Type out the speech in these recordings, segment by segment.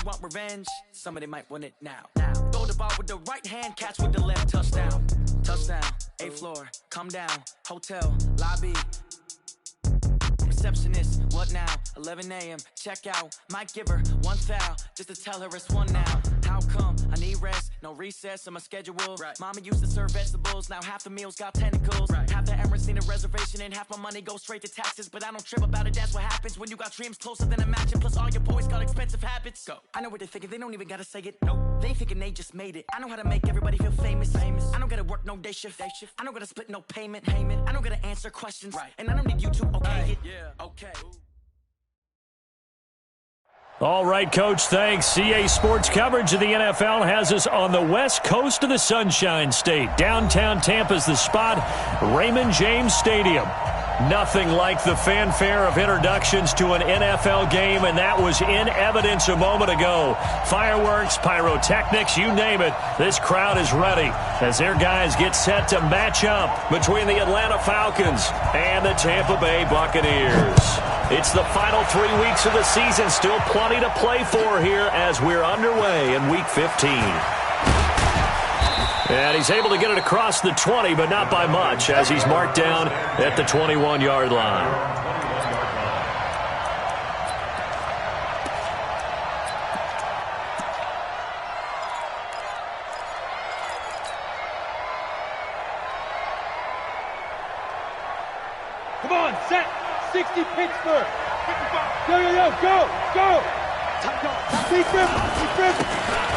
want revenge, somebody might want it now. Throw the ball with the right hand, catch with the left, touchdown. Touchdown, 8th floor, come down, hotel, lobby. Receptionist, what now? 11 a.m., check out. Might give her one foul, just to tell her it's one now. How come? I need rest, no recess on my schedule. Right. Mama used to serve vegetables, now half the meals got tentacles. Right. Half the Emirates need a reservation and half my money goes straight to taxes. But I don't trip about it, that's what happens when you got dreams closer than a match. Plus all your boys got expensive habits. Go. I know what they're thinking, they don't even gotta say it. Nope. They thinking they just made it. I know how to make everybody feel famous. I don't gotta work no day shift. I don't gotta split no payment. I don't gotta answer questions. Right. And I don't need you to okay it. Yeah. Okay. All right, Coach, thanks. CA Sports coverage of the NFL has us on the west coast of the Sunshine State. Downtown Tampa's the spot, Raymond James Stadium. Nothing like the fanfare of introductions to an NFL game, and that was in evidence a moment ago. Fireworks, pyrotechnics, you name it. This crowd is ready as their guys get set to match up between the Atlanta Falcons and the Tampa Bay Buccaneers. It's the final 3 weeks of the season. Still plenty to play for here as we're underway in Week 15. And he's able to get it across the 20, but not by much, as he's marked down at the 21-yard line. Come on, set. 60 Pittsburgh. Go.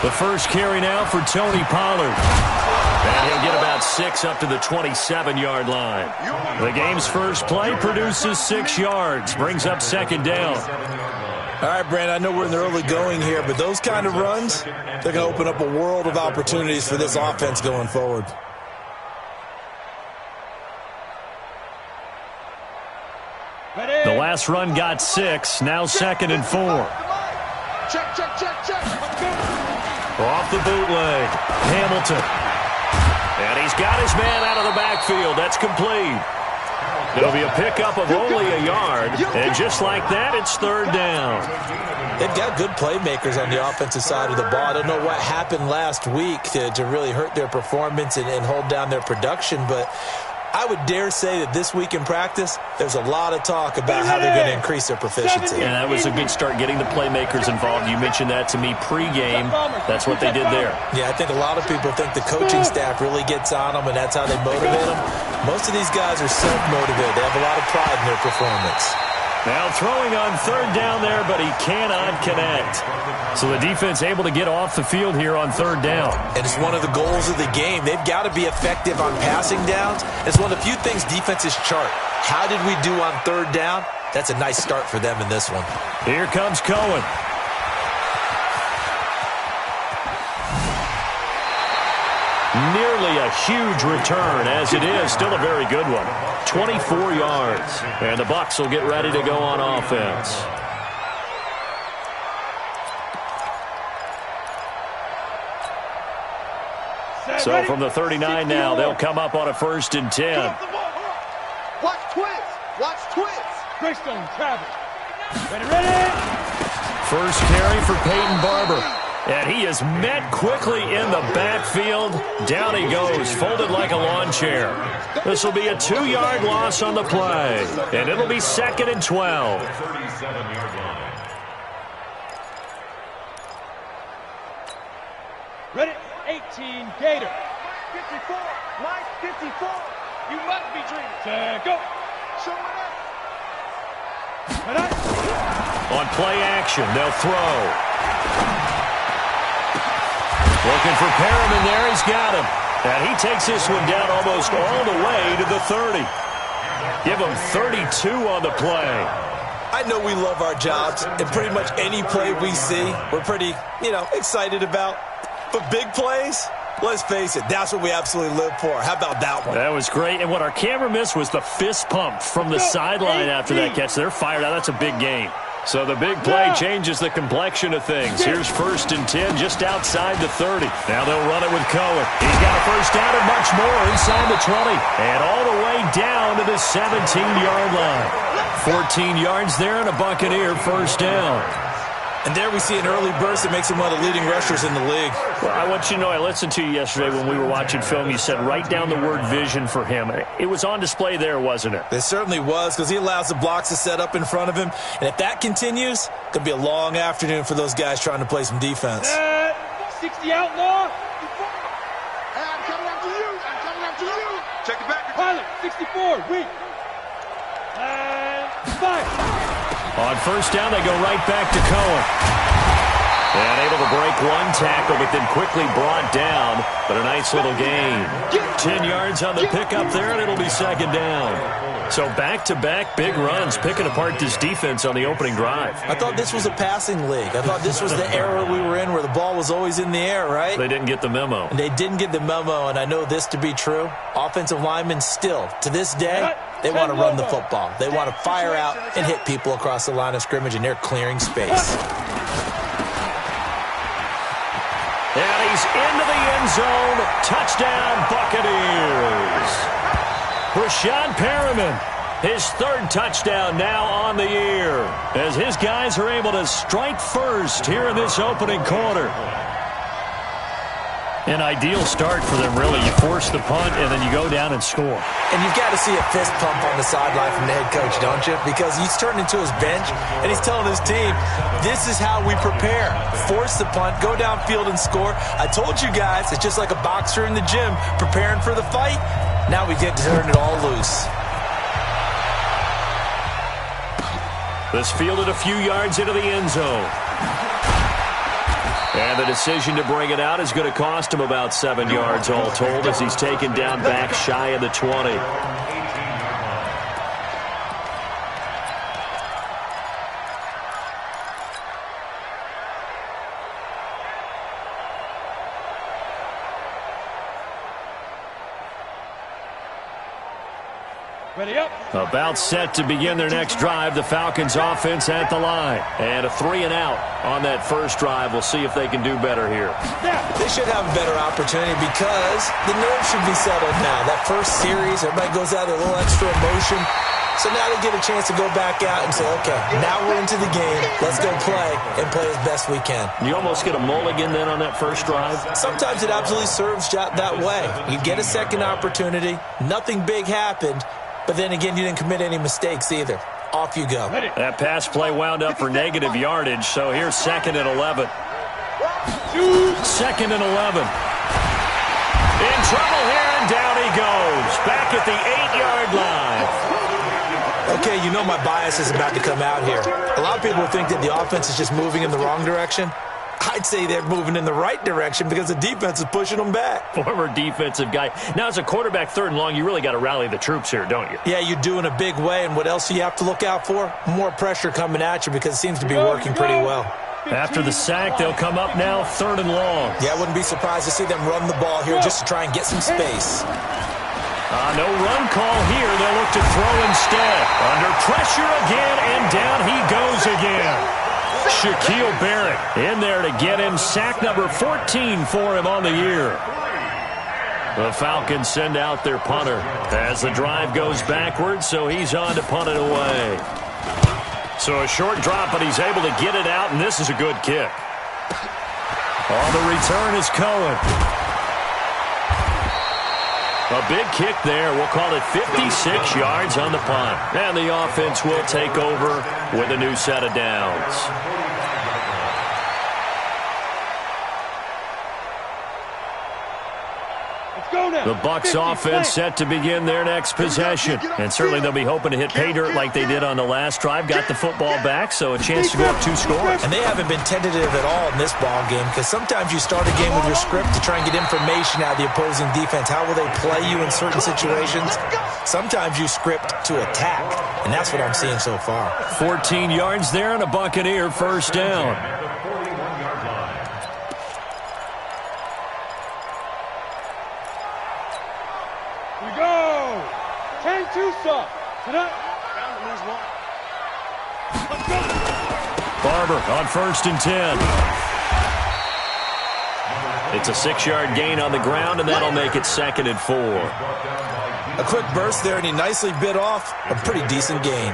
The first carry now for Tony Pollard. And he'll get about 6 up to the 27-yard line. The game's first play produces 6 yards, brings up second down. All right, Brandon, I know we're in the early going here, but those kind of runs, they're going to open up a world of opportunities for this offense going forward. The last run got 6, now 2nd and 4. Check. Off the bootleg, Hamilton. And he's got his man out of the backfield. That's complete. It'll be a pickup of only a yard, and just like that, it's third down. They've got good playmakers on the offensive side of the ball. I don't know what happened last week to really hurt their performance and hold down their production, but I would dare say that this week in practice, there's a lot of talk about how they're going to increase their proficiency. And that was a good start, getting the playmakers involved. You mentioned that to me pregame. That's what they did there. Yeah, I think a lot of people think the coaching staff really gets on them, and that's how they motivate them. Most of these guys are self-motivated. They have a lot of pride in their performance. Now throwing on third down there, but he cannot connect. So the defense able to get off the field here on third down. And it's one of the goals of the game. They've got to be effective on passing downs. It's one of the few things defenses chart. How did we do on third down? That's a nice start for them in this one. Here comes Cohen. Nearly a huge return, as it is. Still a very good one. 24 yards. And the Bucs will get ready to go on offense. So from the 39 now, they'll come up on a 1st and 10. Watch twist. Greystone, Travis. Ready. First carry for Peyton Barber. And he is met quickly in the backfield. Down he goes, folded like a lawn chair. This will be a 2-yard loss on the play. And it'll be 2nd and 12. Ready, 18, Gator. 54, Mike 54. You must be dreaming. Set, go. Show it up. On play action, they'll throw. Looking for Perriman there. He's got him. And he takes this one down almost all the way to the 30. Give him 32 on the play. I know we love our jobs, and pretty much any play we see, we're pretty, excited about. But big plays, let's face it, that's what we absolutely live for. How about that one? That was great. And what our camera missed was the fist pump from the sideline after that catch. They're fired out. That's a big game. So the big play changes the complexion of things. Here's 1st and 10 just outside the 30. Now they'll run it with Cohen. He's got a first down and much more inside the 20. And all the way down to the 17-yard line. 14 yards there and a Buccaneer first down. And there we see an early burst that makes him one of the leading rushers in the league. Well, I want you to know, I listened to you yesterday when we were watching film. You said write down the word vision for him. It was on display there, wasn't it? It certainly was, because he allows the blocks to set up in front of him. And if that continues, it could be a long afternoon for those guys trying to play some defense. 60 outlaw. I'm coming after you. I'm coming after you. Check it back. Pilot, 64, weak. And fire. On first down, they go right back to Cohen. And able to break one tackle, but then quickly brought down. But a nice little gain. 10 yards on the pickup there, and it'll be second down. So back-to-back big runs, picking apart this defense on the opening drive. I thought this was a passing league. I thought this was the era we were in where the ball was always in the air, right? They didn't get the memo. And they didn't get the memo, and I know this to be true. Offensive linemen still, to this day, they want to run the football. They want to fire out and hit people across the line of scrimmage, and they're clearing space. And he's into the end zone. Touchdown, Buccaneers. Breshad Perriman, his third touchdown now on the year, as his guys are able to strike first here in this opening quarter. An ideal start for them, really. You force the punt, and then you go down and score. And you've got to see a fist pump on the sideline from the head coach, don't you? Because he's turned into his bench, and he's telling his team, this is how we prepare. Force the punt, go downfield and score. I told you guys, it's just like a boxer in the gym preparing for the fight. Now we get to turn it all loose. This fielded a few yards into the end zone. And the decision to bring it out is going to cost him about 7 yards all told, as he's taken down back shy of the 20. Ready up. About set to begin their next drive. The Falcons offense at the line. And a 3-and-out on that first drive. We'll see if they can do better here. They should have a better opportunity because the nerves should be settled now. That first series, everybody goes out with a little extra emotion. So now they get a chance to go back out and say, okay, now we're into the game. Let's go play and play as best we can. You almost get a mulligan then on that first drive? Sometimes it absolutely serves that way. You get a second opportunity. Nothing big happened. But then again, you didn't commit any mistakes either. Off you go. That pass play wound up for negative yardage, so here's 2nd and 11. 2nd and 11. In trouble here, and down he goes. Back at the 8-yard line. Okay, you know my bias is about to come out here. A lot of people think that the offense is just moving in the wrong direction. I'd say they're moving in the right direction because the defense is pushing them back. Former defensive guy. Now, as a quarterback, 3rd and long, you really got to rally the troops here, don't you? Yeah, you do in a big way. And what else do you have to look out for? More pressure coming at you because it seems to be working pretty well. After the sack, they'll come up now 3rd and long. Yeah, I wouldn't be surprised to see them run the ball here just to try and get some space. No run call here. They'll look to throw instead. Under pressure again, and down he goes again. Shaquille Barrett in there to get him sack number 14 for him on the year. The Falcons send out their punter as the drive goes backwards, so he's on to punt it away. So a short drop, but he's able to get it out, and this is a good kick. On the return is Cohen. A big kick there. We'll call it 56 yards on the punt. And the offense will take over with a new set of downs. The Bucs offense set to begin their next possession. And certainly they'll be hoping to hit pay dirt like they did on the last drive. Got the football back, so a chance to go up 2 scores. And they haven't been tentative at all in this ball game because sometimes you start a game with your script to try and get information out of the opposing defense. How will they play you in certain situations? Sometimes you script to attack, and that's what I'm seeing so far. 14 yards there and a Buccaneer first down. Barber on 1st and 10. It's a 6-yard gain on the ground, and that'll make it 2nd and 4. A quick burst there, and he nicely bit off a pretty decent gain.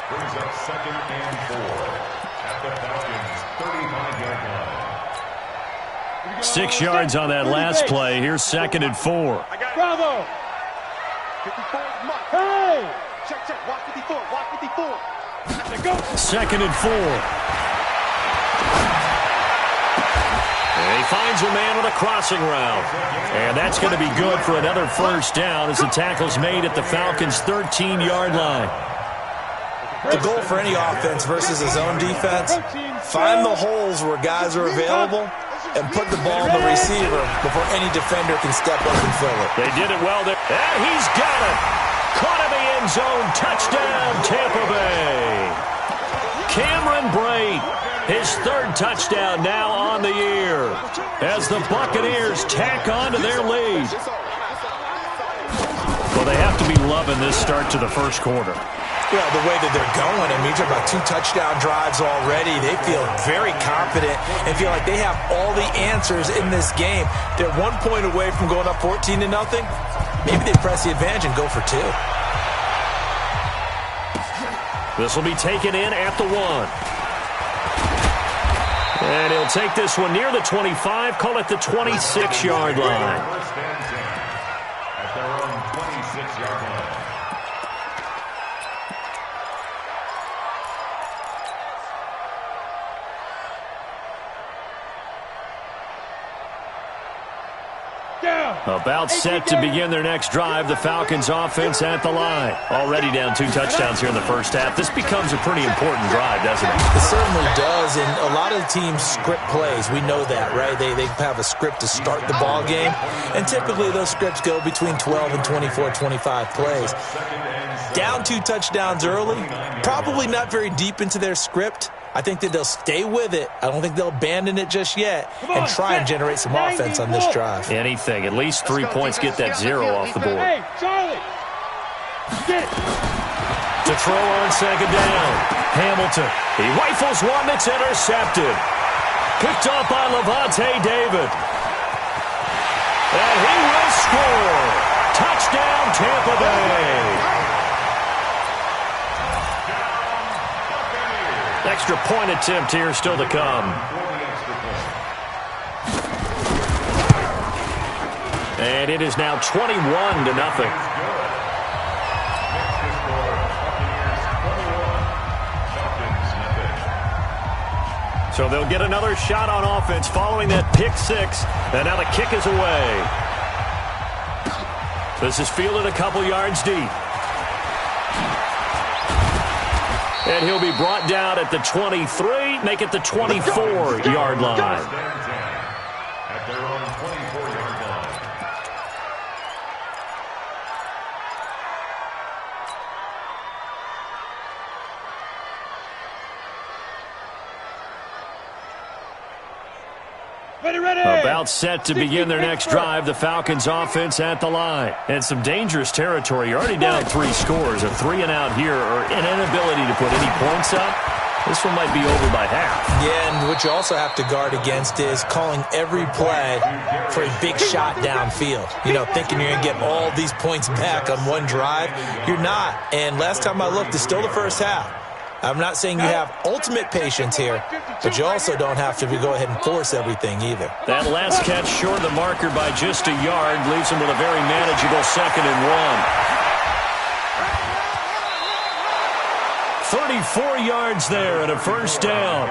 Brings up 2nd and 4 at the Falcons 6 yards on that last play. Here's 2nd and 4. Bravo. 54 Mike. Hey. Check. Watch 54. Watch 54. Let's go. 2nd and 4. And he finds a man on a crossing route. And that's going to be good for another first down as the tackle's made at the Falcons' 13-yard line. The goal for any offense versus his own defense, find the holes where guys are available and put the ball in the receiver before any defender can step up and fill it. They did it well there. And he's got it. Caught in the end zone. Touchdown, Tampa Bay. Cameron Brate, his 3rd touchdown now on the year as the Buccaneers tack on to their lead. Well, they have to be loving this start to the first quarter. Yeah, the way that they're going, I mean, you're talking about 2 touchdown drives already. They feel very confident and feel like they have all the answers in this game. They're 1 point away from going up 14-0. Maybe they press the advantage and go for 2. This will be taken in at the 1. And he'll take this one near the 25, call it the 26-yard line. At their own 26-yard line. About set to begin their next drive. The Falcons offense at the line. Already down 2 touchdowns here in the first half. This becomes a pretty important drive, doesn't it? It certainly does, and a lot of teams script plays. We know that, right? They have a script to start the ball game, and typically those scripts go between 12 and 24, 25 plays. Down 2 touchdowns early, probably not very deep into their script. I think that they'll stay with it. I don't think they'll abandon it just yet and try and generate some offense on this drive. Anything. At least 3 points get that 0 off the board. Hey, Charlie. To throw on 2nd down. Hamilton. He rifles one that's intercepted. Picked off by Lavonte David. And he will score. Touchdown, Tampa Bay. Extra point attempt here still to come. And it is now 21-0. So they'll get another shot on offense following that pick 6. And now the kick is away. This is fielded a couple yards deep. And he'll be brought down at the 23, make it the 24-yard line. At their own 24-yard line. Ready. About set to begin their next drive. The Falcons offense at the line. And some dangerous territory. You're already down 3 scores. A 3-and-out here or an inability to put any points up. This one might be over by half. Yeah, and what you also have to guard against is calling every play for a big shot downfield. You know, thinking you're going to get all these points back on one drive. You're not. And last time I looked, it's still the first half. I'm not saying you have ultimate patience here, but you also don't have to go ahead and force everything either. That last catch short of the marker by just a yard leaves him with a very manageable 2nd and 1. 34 yards there and a first down.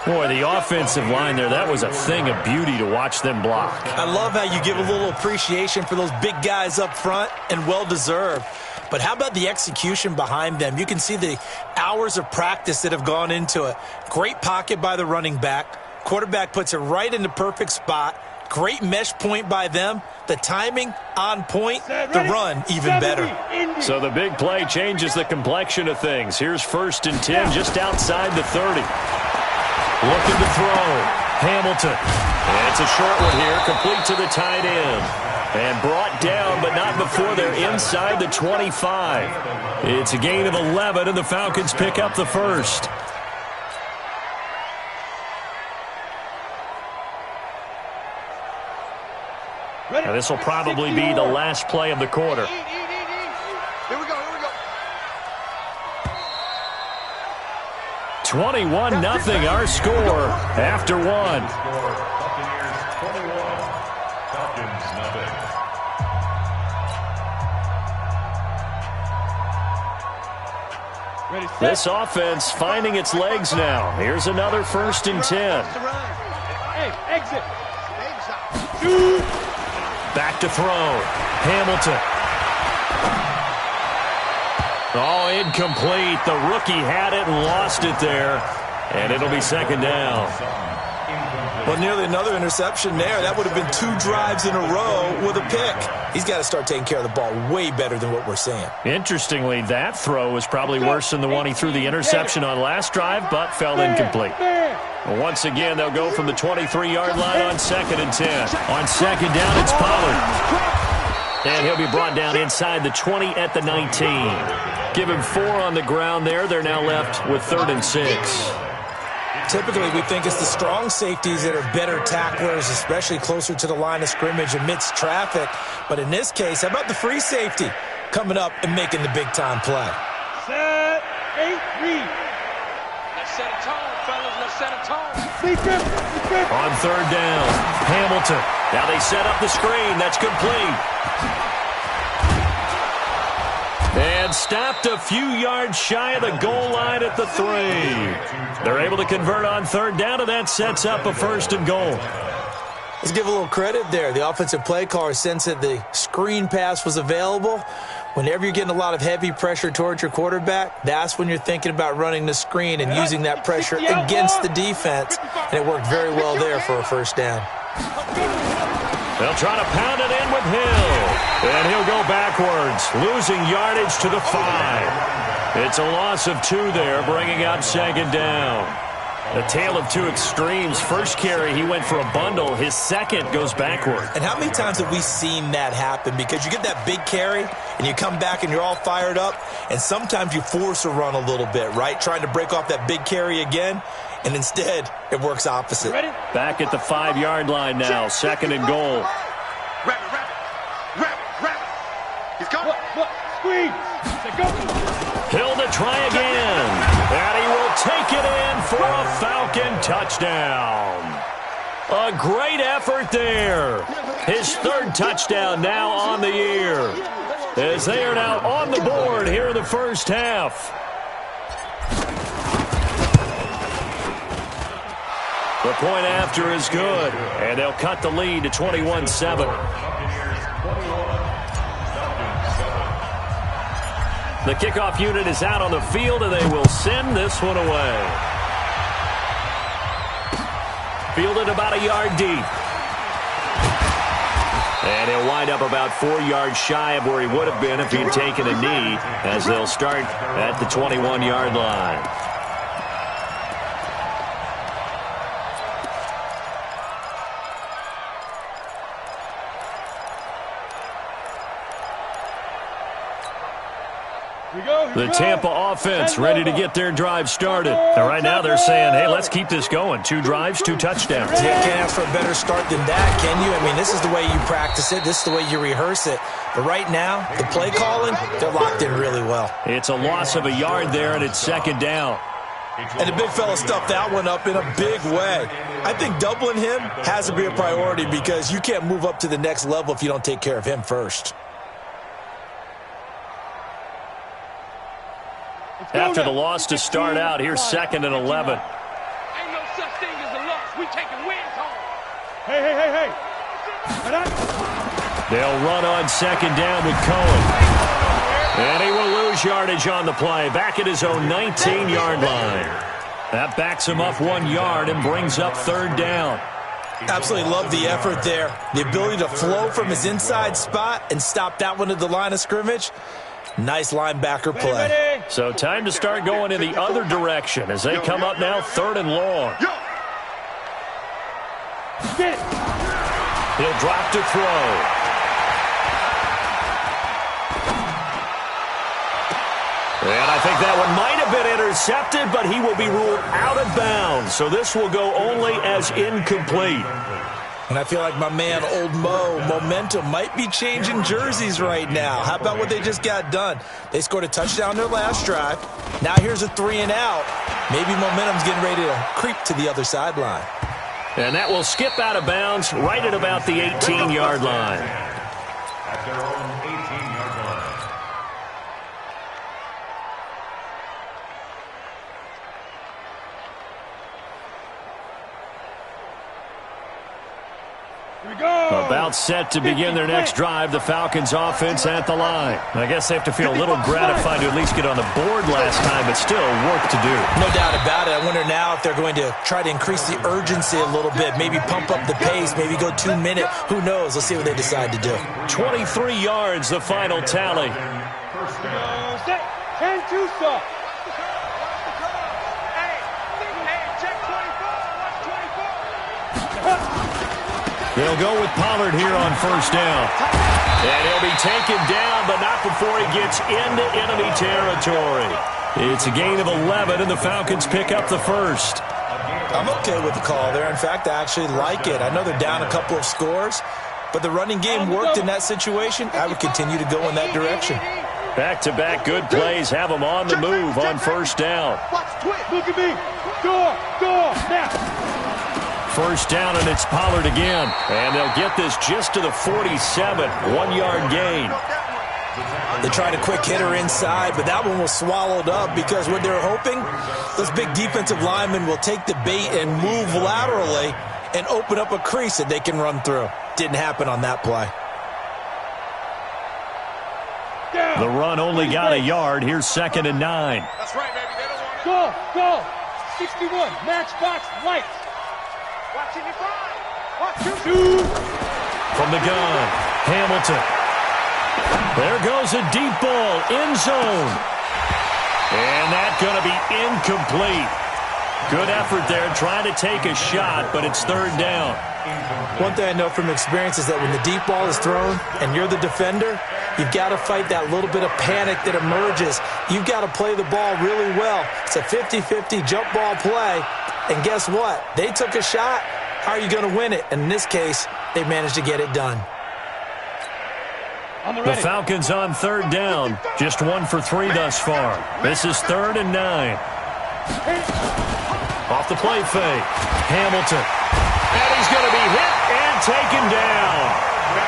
Boy, the offensive line there, that was a thing of beauty to watch them block. I love how you give a little appreciation for those big guys up front, and well-deserved. But how about the execution behind them? You can see the hours of practice that have gone into it. Great pocket by the running back. Quarterback puts it right in the perfect spot. Great mesh point by them. The timing on point. The run even better. So the big play changes the complexion of things. Here's 1st and 10 just outside the 30. Looking to throw. Hamilton. And it's a short one here, complete to the tight end. And brought down, but not before they're inside the 25. It's a gain of 11, and the Falcons pick up the first. Now this will probably be the last play of the quarter. Here we go. 12 21-0 our score after one. Buccaneers 21, Falcons nothing. Ready, set. This offense finding its legs now. Here's another 1st and 10. Hey, exit. Back to throw. Hamilton. Oh, incomplete. The rookie had it and lost it there. And it'll be 2nd down. Well, nearly another interception there. That would have been 2 drives in a row with a pick. He's got to start taking care of the ball way better than what we're seeing. Interestingly, that throw was probably worse than the one he threw the interception on last drive, but fell incomplete. Once again, they'll go from the 23-yard line on 2nd and 10. On 2nd down, it's Pollard. And he'll be brought down inside the 20 at the 19. Give him 4 on the ground there. They're now left with 3rd and 6. Typically, we think it's the strong safeties that are better tacklers, especially closer to the line of scrimmage amidst traffic. But in this case, how about the free safety coming up and making the big-time play? Set, 8, read. Let's set a tone, fellas. Let's set a tone. On 3rd down, Hamilton. Now they set up the screen. That's complete. And stopped a few yards shy of the goal line at the 3. They're able to convert on 3rd down, and that sets up a 1st and goal. Let's give a little credit there. The offensive play caller sensed that the screen pass was available. Whenever you're getting a lot of heavy pressure towards your quarterback, that's when you're thinking about running the screen and using that pressure against the defense. And it worked very well there for a 1st down. They'll try to pound it in with Hill. And he'll go backwards, losing yardage to the 5. It's a loss of 2 there, bringing up 2nd down. A tale of 2 extremes. First carry, he went for a bundle. His second goes backward. And how many times have we seen that happen? Because you get that big carry, and you come back and you're all fired up, and sometimes you force a run a little bit, right? Trying to break off that big carry again, and instead it works opposite. Ready? Back at the 5-yard line now, 2nd and goal. Wrap it. He's coming. What? Squeeze. Go. Hill to try again. And he will take it in for a Falcon touchdown. A great effort there. His 3rd touchdown now on the year, as they are now on the board here in the first half. The point after is good, and they'll cut the lead to 21-7. The kickoff unit is out on the field, and they will send this one away. Fielded about a yard deep. And he'll wind up about 4 yards shy of where he would have been if he'd taken a knee, as they'll start at the 21-yard line. The Tampa offense ready to get their drive started. And right now they're saying, hey, let's keep this going. 2 drives, 2 touchdowns. Yeah, can't ask for a better start than that, can you? I mean, this is the way you practice it. This is the way you rehearse it. But right now, the play calling, they're locked in really well. It's a loss of a yard there, and it's 2nd down. And the big fella stuffed that one up in a big way. I think doubling him has to be a priority because you can't move up to the next level if you don't take care of him first. After the loss to start out, here's 2nd and 11. Ain't no such thing as a loss. We taking wins home. Hey. They'll run on 2nd down with Cohen. And he will lose yardage on the play, back at his own 19-yard line. That backs him up 1 yard and brings up 3rd down. Absolutely love the effort there. The ability to flow from his inside spot and stop that one at the line of scrimmage. Nice linebacker play. So time to start going in the other direction as they come up now 3rd and long. He'll drop to throw. And I think that one might have been intercepted, but he will be ruled out of bounds. So this will go only as incomplete. And I feel like my man, Old Mo, momentum might be changing jerseys right now. How about what they just got done? They scored a touchdown their last drive. Now here's a 3 and out. Maybe momentum's getting ready to creep to the other sideline. And that will skip out of bounds right at about the 18-yard line. At their own 18-yard line. Here we go. About set to begin their next drive, the Falcons offense at the line. I guess they have to feel a little gratified to at least get on the board last time, but still work to do. No doubt about it. I wonder now if they're going to try to increase the urgency a little bit, maybe pump up the pace, maybe go 2 minute. Who knows? Let's see what they decide to do. 23 yards, the final tally. First down. Set. 10-2 stop. They'll go with Pollard here on first down. And he'll be taken down, but not before he gets into enemy territory. It's a gain of 11, and the Falcons pick up the first. I'm okay with the call there. In fact, I actually like it. I know they're down a couple of scores, but the running game worked in that situation. I would continue to go in that direction. Back-to-back good plays have them on the move on first down. Look at me. Door. Now. First down, and it's Pollard again. And they'll get this just to the 47, 1-yard gain. They tried a quick hitter inside, but that one was swallowed up because what they're hoping, those big defensive linemen will take the bait and move laterally and open up a crease that they can run through. Didn't happen on that play. The run only got a yard. Here's 2nd and 9. That's right, baby. They don't want it. Go. 61. Matchbox lights. Watch it, Watch it. Shoot. From the gun, Hamilton. There goes a deep ball, end zone. And that's going to be incomplete. Good effort there, trying to take a shot, but it's 3rd down. One thing I know from experience is that when the deep ball is thrown and you're the defender, you've got to fight that little bit of panic that emerges. You've got to play the ball really well. It's a 50-50 jump ball play. And guess what? They took a shot. How are you going to win it? And in this case, they managed to get it done. The Falcons on 3rd down. Just 1 for 3 thus far. This is 3rd and 9. Off the play fake. Hamilton. And he's going to be hit and taken down.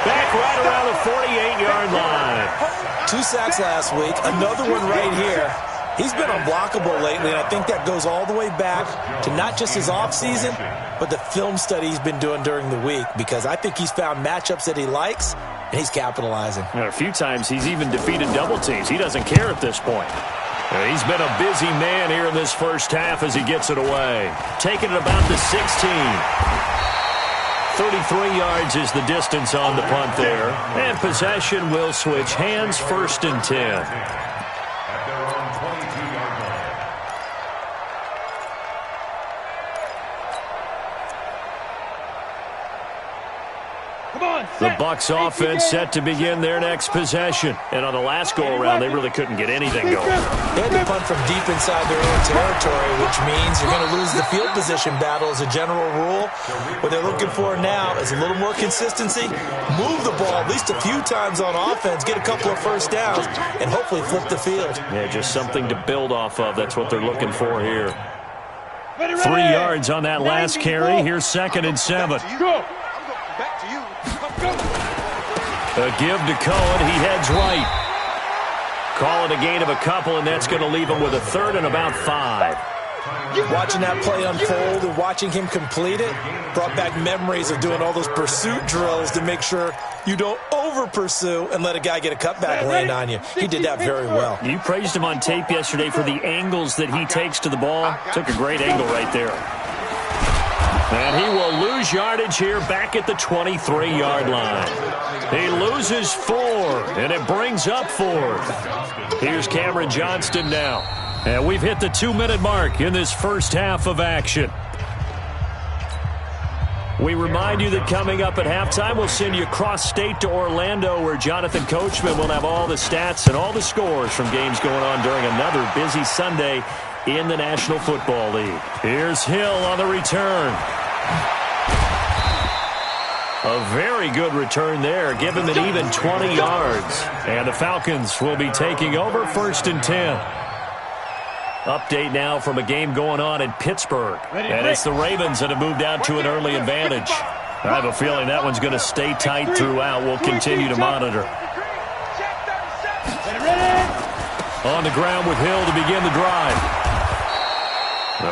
Back right around the 48-yard line. 2 sacks last week. Another one right here. He's been unblockable lately, and I think that goes all the way back to not just his offseason, but the film study he's been doing during the week, because I think he's found matchups that he likes, and he's capitalizing. A few times he's even defeated double teams. He doesn't care at this point. He's been a busy man here in this first half as he gets it away. Taking it about the 16. 33 yards is the distance on the punt there. And possession will switch hands, 1st and 10. The Bucs offense set to begin their next possession. And on the last go-around, they really couldn't get anything going. They had to punt from deep inside their own territory, which means you're going to lose the field position battle as a general rule. What they're looking for now is a little more consistency, move the ball at least a few times on offense, get a couple of first downs, and hopefully flip the field. Yeah, just something to build off of. That's what they're looking for here. 3 yards on that last carry. Here's 2nd and 7. Go. Back to you. A give to Cohen. He heads right. Call it a gain of a couple, and that's going to leave him with a 3rd and about 5. Watching that play unfold and watching him complete it brought back memories of doing all those pursuit drills to make sure you don't over-pursue and let a guy get a cutback land on you. He did that very well. You praised him on tape yesterday for the angles that he takes to the ball. Took a great angle right there. And he will lose yardage here back at the 23-yard line. He loses 4, and it brings up 4th. Here's Cameron Johnston now. And we've hit the 2-minute mark in this first half of action. We remind you that coming up at halftime, we'll send you cross-state to Orlando, where Jonathan Coachman will have all the stats and all the scores from games going on during another busy Sunday in the National Football League. Here's Hill on the return. A very good return there. Give him an even 20 yards. And the Falcons will be taking over 1st and 10. Update now from a game going on in Pittsburgh. And it's the Ravens that have moved out to an early advantage. I have a feeling that one's going to stay tight throughout. We'll continue to monitor. On the ground with Hill to begin the drive.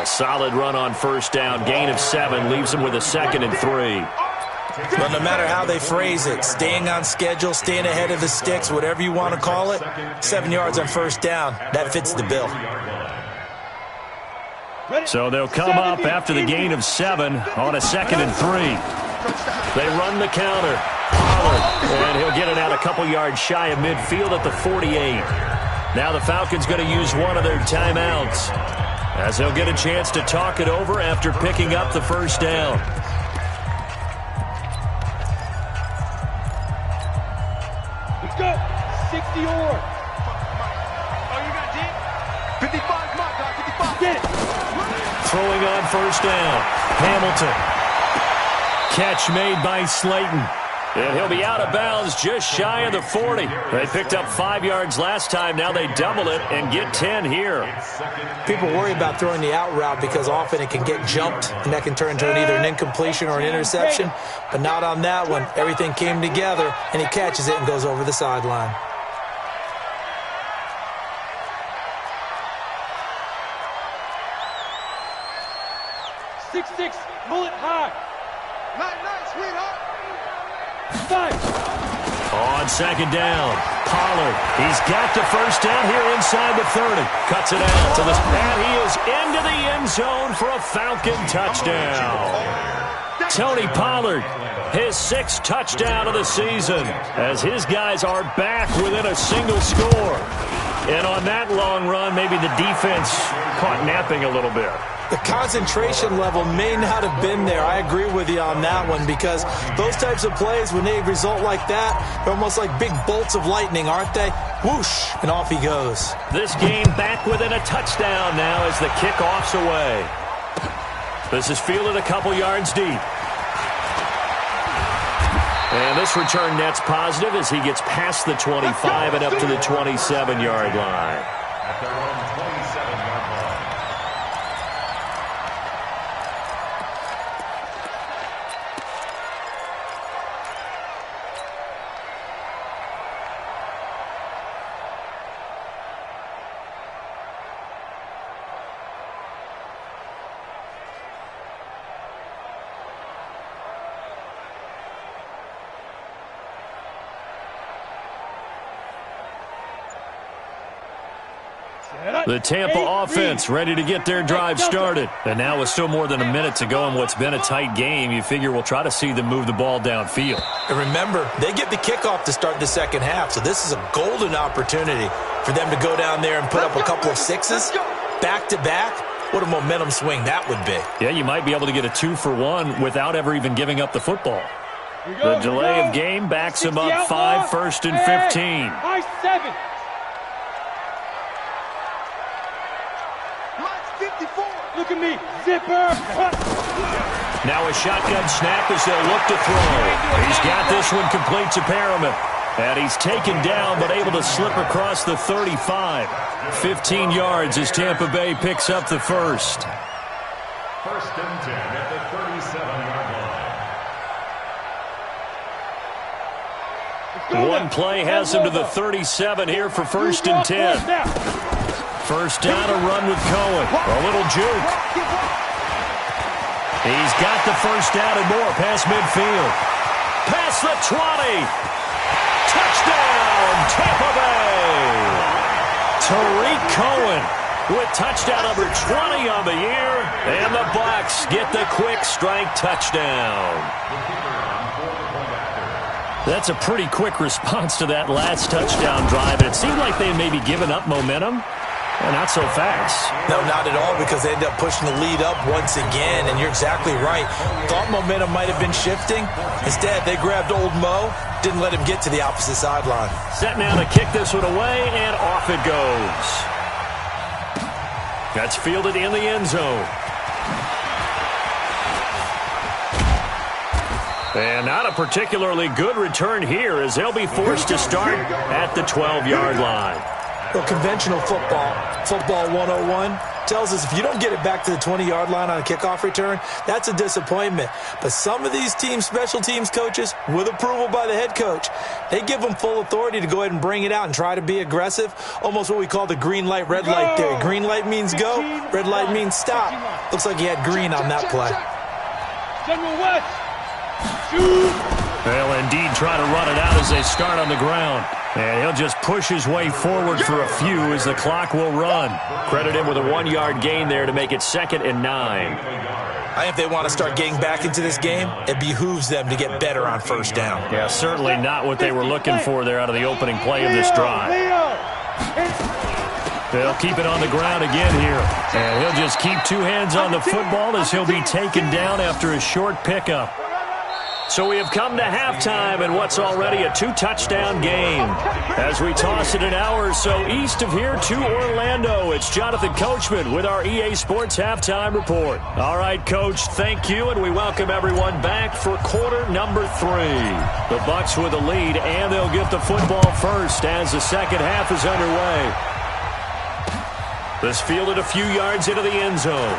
A solid run on first down. Gain of 7 leaves him with a 2nd and 3. But no matter how they phrase it, staying on schedule, staying ahead of the sticks, whatever you want to call it, 7 yards on first down, that fits the bill. So they'll come up after the gain of 7 on a 2nd and 3. They run the counter. Pollard, and he'll get it out a couple yards shy of midfield at the 48. Now the Falcons going to use one of their timeouts, as they'll get a chance to talk it over after picking up the first down. Let's go. 60 or. Oh, you got deep? 55, mark, 55. Get it. Throwing on first down. Hamilton. Catch made by Slayton. And he'll be out of bounds just shy of the 40. They picked up 5 yards last time. Now they double it and get 10 here. People worry about throwing the out route because often it can get jumped, and that can turn into either an incompletion or an interception. But not on that one. Everything came together, and he catches it and goes over the sideline. Six, mullet high. Nice, sweetheart. 5. On second down, Pollard. He's got the first down here inside the 30. Cuts it out to the... And he is into the end zone for a Falcon touchdown. Tony Pollard, his 6th touchdown of the season, as his guys are back within a single score. And on that long run, maybe the defense caught napping a little bit. The concentration level may not have been there. I agree with you on that one, because those types of plays, when they result like that, they're almost like big bolts of lightning, aren't they? Whoosh, and off he goes. This game back within a touchdown now as the kickoff's away. This is fielded a couple yards deep. And this return net's positive as he gets past the 25 and up to the 27-yard line. At their own 27-yard line. The Tampa offense ready to get their drive started. And now with still more than a minute to go in what's been a tight game, you figure we'll try to see them move the ball downfield. And remember, they get the kickoff to start the second half, so this is a golden opportunity for them to go down there and put up a couple of 6s back-to-back. What a momentum swing that would be. Yeah, you might be able to get a 2-for-1 without ever even giving up the football. The delay of game backs him up 5, 1st and 15. High 7. Look at me, zipper. Now a shotgun snap as they'll look to throw. He's got this one complete to Perriman. And he's taken down but able to slip across the 35. 15 yards as Tampa Bay picks up the first. 1st and 10 at the 37-yard line. One play has him to the 37 here for 1st and 10. First down, a run with Cohen. A little juke. He's got the first down and more past midfield. Past the 20. Touchdown, Tampa Bay. Tariq Cohen with touchdown number 20 on the year. And the Bucs get the quick strike touchdown. That's a pretty quick response to that last touchdown drive. And it seemed like they had maybe given up momentum. Well, not so fast. No, not at all, because they ended up pushing the lead up once again, and you're exactly right. Thought momentum might have been shifting. Instead, they grabbed old Mo, didn't let him get to the opposite sideline. Set now to kick this one away, and off it goes. That's fielded in the end zone. And not a particularly good return here, as they'll be forced to start at the 12-yard line. Well, conventional football 101, tells us if you don't get it back to the 20-yard line on a kickoff return, that's a disappointment. But some of these special teams coaches, with approval by the head coach, they give them full authority to go ahead and bring it out and try to be aggressive, almost what we call the green light, red light theory. Green light means go, red light means stop. Looks like he had green on that play. General West, shoot! They'll indeed try to run it out as they start on the ground. And he'll just push his way forward for a few as the clock will run. Credit him with a 1-yard gain there to make it 2nd and 9. I think if they want to start getting back into this game, it behooves them to get better on first down. Yeah, certainly not what they were looking for there out of the opening play of this drive. They'll keep it on the ground again here. And he'll just keep 2 hands on the football as he'll be taken down after a short pickup. So we have come to halftime in what's already a 2-touchdown game. As we toss it an hour or so east of here to Orlando, it's Jonathan Coachman with our EA Sports Halftime Report. All right, Coach, thank you, and we welcome everyone back for quarter number 3. The Bucs with a lead, and they'll get the football first as the second half is underway. This fielded a few yards into the end zone.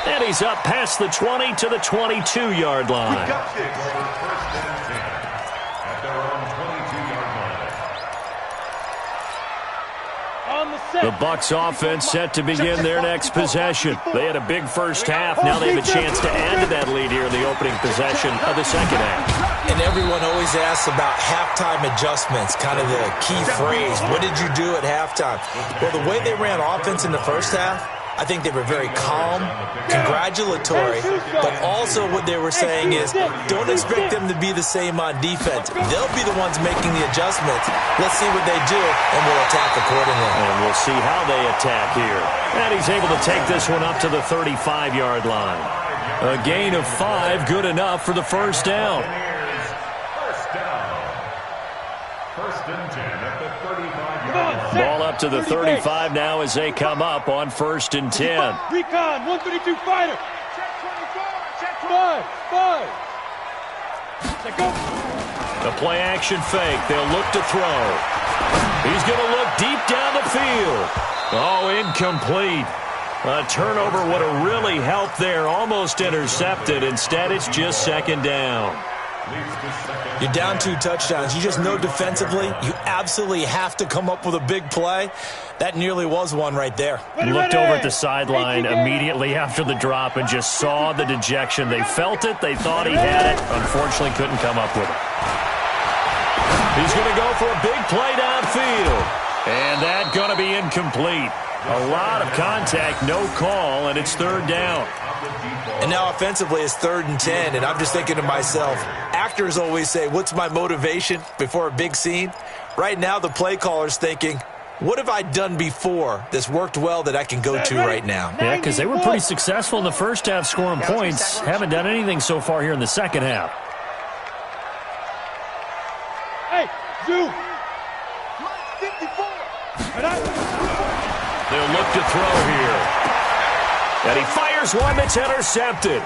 And he's up past the 20 to the 22-yard line. At their own 22-yard line. The Bucs offense set to begin their next possession. They had a big first half. Now they have a chance to add to that lead here in the opening possession of the second half. And everyone always asks about halftime adjustments, kind of the key phrase. What did you do at halftime? Well, the way they ran offense in the first half, I think they were very calm, congratulatory, but also what they were saying is don't expect them to be the same on defense. They'll be the ones making the adjustments. Let's see what they do, and we'll attack accordingly. And we'll see how they attack here. And he's able to take this one up to the 35-yard line. A gain of 5, good enough for the first down. First and 10 at the 35-yard line. Ball up to the 35 now as they come up on 1st and 10. Recon, 132 fighter. Check 24, check 5. Check go. The play action fake. They'll look to throw. He's going to look deep down the field. Oh, incomplete. A turnover would have really helped there. Almost intercepted. Instead, it's just 2nd down. You're down 2 touchdowns. You just know defensively you absolutely have to come up with a big play. That nearly was one right there. Looked over at the sideline immediately after the drop and just saw the dejection. They felt it. They thought he had it. Unfortunately, couldn't come up with it. He's going to go for a big play downfield. And that's going to be incomplete. A lot of contact, no call, and it's 3rd down. And now offensively it's 3rd and 10, and I'm just thinking to myself, actors always say, what's my motivation before a big scene? Right now the play caller's thinking, what have I done before that's worked well that I can go to right now? Yeah, because they were pretty successful in the first half scoring points. Haven't done anything so far here in the second half. Hey, Zoo. 54. They'll look to throw here. And he fires one that's intercepted.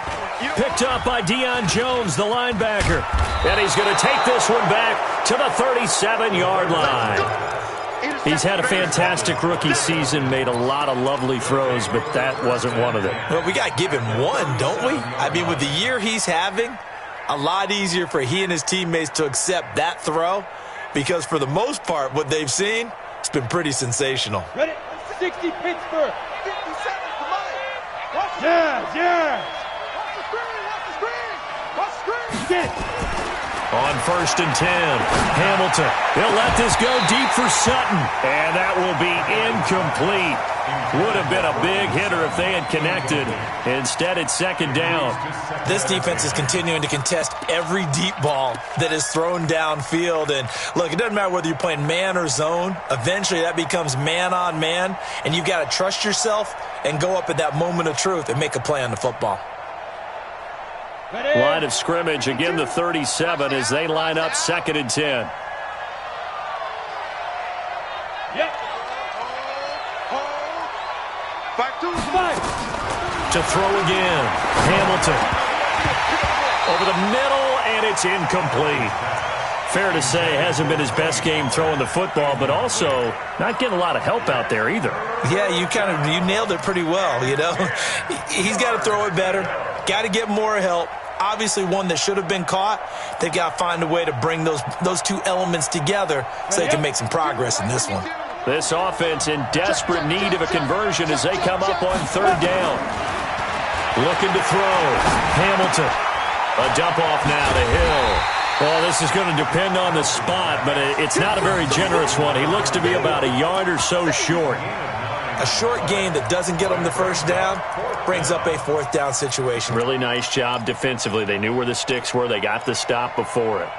Picked up by Deion Jones, the linebacker. And he's going to take this one back to the 37-yard line. He's had a fantastic rookie season, made a lot of lovely throws, but that wasn't one of them. Well, we got to give him one, don't we? I mean, with the year he's having, a lot easier for he and his teammates to accept that throw because for the most part, what they've seen, it's been pretty sensational. Ready? 60 Pittsburgh. 57 Yeah. Watch the screen. On 1st and 10, Hamilton. He'll let this go deep for Sutton. And that will be incomplete. Would have been a big hitter if they had connected. Instead, it's 2nd down. This defense is continuing to contest every deep ball that is thrown downfield. And, look, it doesn't matter whether you're playing man or zone. Eventually, that becomes man on man. And you've got to trust yourself and go up at that moment of truth and make a play on the football. Line of scrimmage, again the 37 as they line up 2nd and 10. Yep. Back to To throw again. Hamilton. Over the middle, and it's incomplete. fair to say, hasn't been his best game throwing the football, but also not getting a lot of help out there either. Yeah, you nailed it pretty well, you know. He's got to throw it better, got to get more help. Obviously one that should have been caught. They've got to find a way to bring those two elements together so they can make some progress in this one. This offense in desperate need of a conversion as they come up on third down. Looking to throw. Hamilton. A dump off now to Hill. Well, this is going to depend on the spot, but it's not a very generous one. He looks to be about a yard or so short. A short gain that doesn't get them the first down brings up a fourth down situation. Really nice job defensively. They knew where the sticks were. They got the stop before it.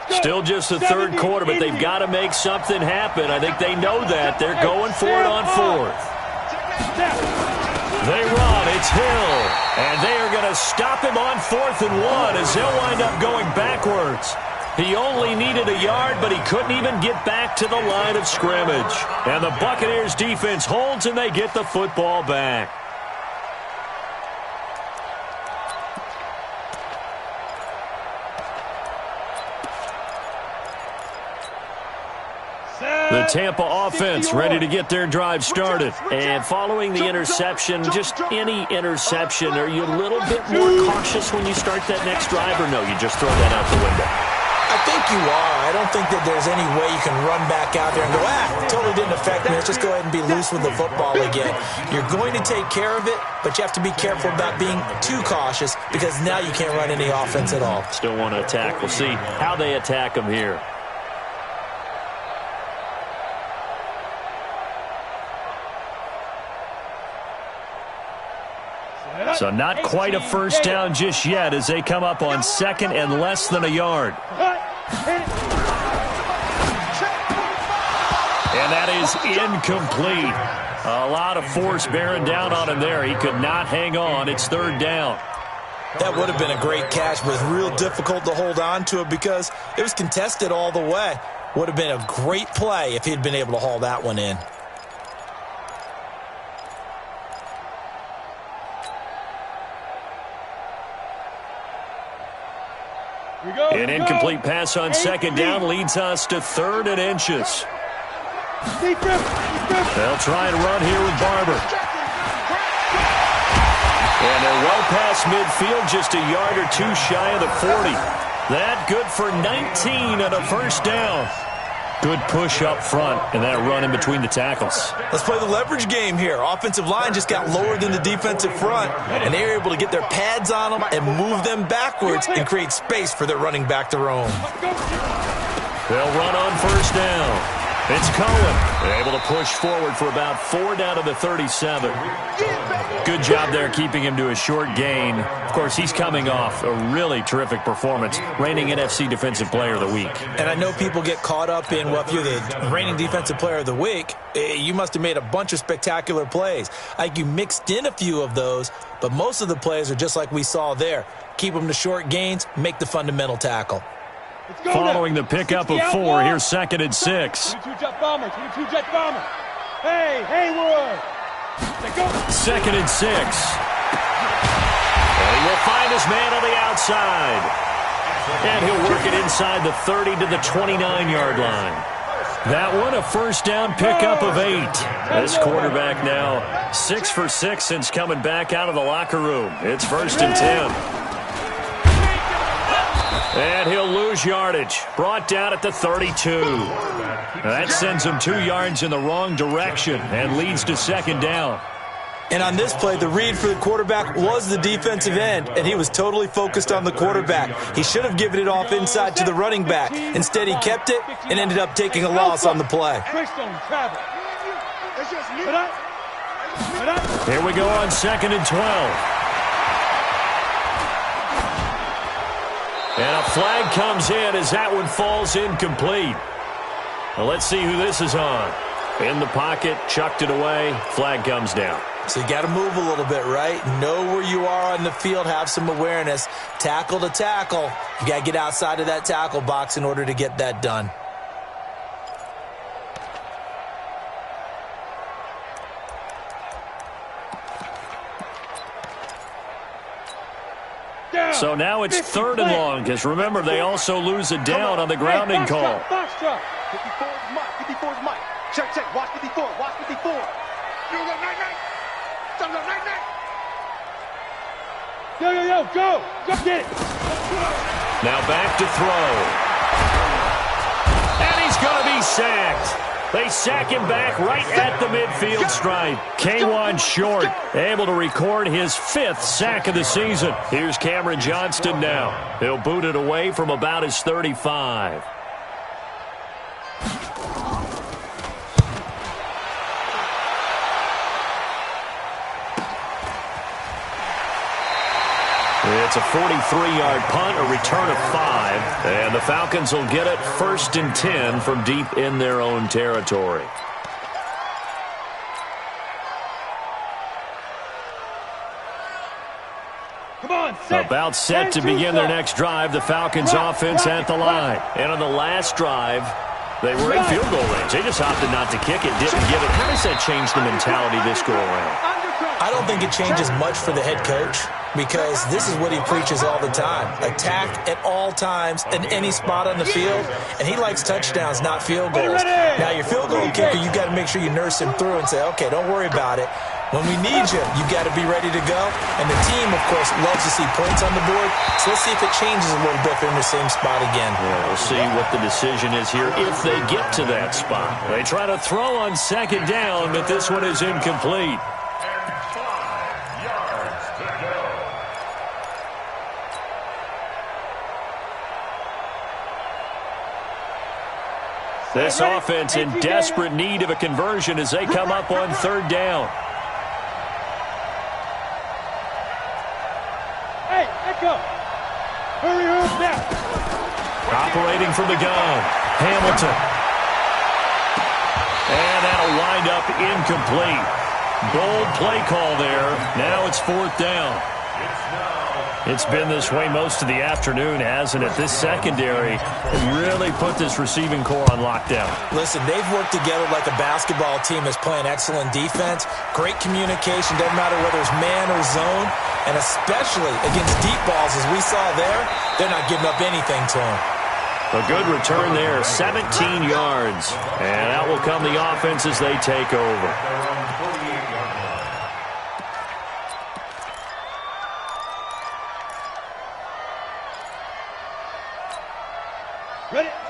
Still just the third quarter, but they've got to make something happen. I think they know that. They're going for it on fourth. They run. It's Hill. And they are going to stop him on 4th and 1 as they'll wind up going backwards. He only needed a yard, but he couldn't even get back to the line of scrimmage. And the Buccaneers defense holds, and they get the football back. The Tampa offense ready to get their drive started. And following the interception, just any interception, are you a little bit more cautious when you start that next drive, or no, you just throw that out the window? I think you are. I don't think that there's any way you can run back out there and go, totally didn't affect me. Let's just go ahead and be loose with the football again. You're going to take care of it, but you have to be careful about being too cautious because now you can't run any offense at all. Still want to attack. We'll see how they attack them here. So not quite a first down just yet as they come up on 2nd and less than a yard. And that is incomplete. A lot of force bearing down on him there. He could not hang on. It's 3rd down. That would have been a great catch, but it's real difficult to hold on to it because it was contested all the way. Would have been a great play if he'd been able to haul that one in. An incomplete pass on 2nd down leads us to 3rd and inches. They'll try and run here with Barber. And they're well past midfield, just a yard or two shy of the 40. That good for 19 and a first down. Good push up front, and that run in between the tackles. Let's play the leverage game here. Offensive line just got lower than the defensive front, and they were able to get their pads on them and move them backwards and create space for their running back to roam. They'll run on first down. It's Cohen. They're able to push forward for about 4 down to the 37. Good job there keeping him to a short gain. Of course, he's coming off a really terrific performance, reigning NFC Defensive Player of the Week. And I know people get caught up in, well, if you're the reigning Defensive Player of the Week, you must have made a bunch of spectacular plays. Like you mixed in a few of those, but most of the plays are just like we saw there. Keep them to short gains, make the fundamental tackle. Following the pickup of 4, here's 2nd and 6. 22 jet bomber, 22 jet bomber. Hey, Haywood. 2nd and 6. And he will find his man on the outside. And he'll work it inside the 30 to the 29-yard line. That one a first down pickup of 8. This quarterback now 6 for 6 since coming back out of the locker room. It's 1st and 10. And he'll lose yardage. Brought down at the 32. That sends him 2 yards in the wrong direction and leads to 2nd down. And on this play, the read for the quarterback was the defensive end, and he was totally focused on the quarterback. He should have given it off inside to the running back. Instead, he kept it and ended up taking a loss on the play. Here we go on 2nd and 12. And a flag comes in as that one falls incomplete. Well, let's see who this is on. In the pocket, chucked it away, flag comes down. So you got to move a little bit, right? Know where you are on the field, have some awareness. Tackle to tackle. You got to get outside of that tackle box in order to get that done. So now it's 3rd and long, because remember, they also lose a down on the grounding call. 54 is Mike. 54 is Mike. Check. Watch 54. Watch 54. You go, night. Go, night. Yo, go. Go get it. Now back to throw. And he's going to be sacked. They sack him back right at the midfield stripe. K'Waun Short able to record his 5th sack of the season. Here's Cameron Johnston now. He'll boot it away from about his 35. It's a 43-yard punt, a return of 5, and the Falcons will get it 1st and 10 from deep in their own territory. Come on, About set to begin their next drive, the Falcons offense at the line. And on the last drive, they were in field goal range. They just opted not to kick it, didn't get it. How does that change the mentality this go around? I don't think it changes much for the head coach, because this is what he preaches all the time. Attack at all times in any spot on the field, and he likes touchdowns, not field goals. Now, your field goal kicker, you got to make sure you nurse him through and say, okay, don't worry about it. When we need you, you got to be ready to go. And the team, of course, loves to see points on the board. So let's see if it changes a little bit if they're in the same spot again. Yeah, we'll see what the decision is here if they get to that spot. They try to throw on 2nd down, but this one is incomplete. This offense in desperate need of a conversion as they come up on 3rd down. Hey, Echo. Hurry up now. Operating from the gun, Hamilton. And that'll wind up incomplete. Bold play call there. Now it's 4th down. It's been this way most of the afternoon, hasn't it? This secondary really put this receiving core on lockdown. Listen, they've worked together like a basketball team that's playing excellent defense. Great communication, doesn't matter whether it's man or zone. And especially against deep balls, as we saw there, they're not giving up anything to them. A good return there, 17 yards. And out will come the offense as they take over.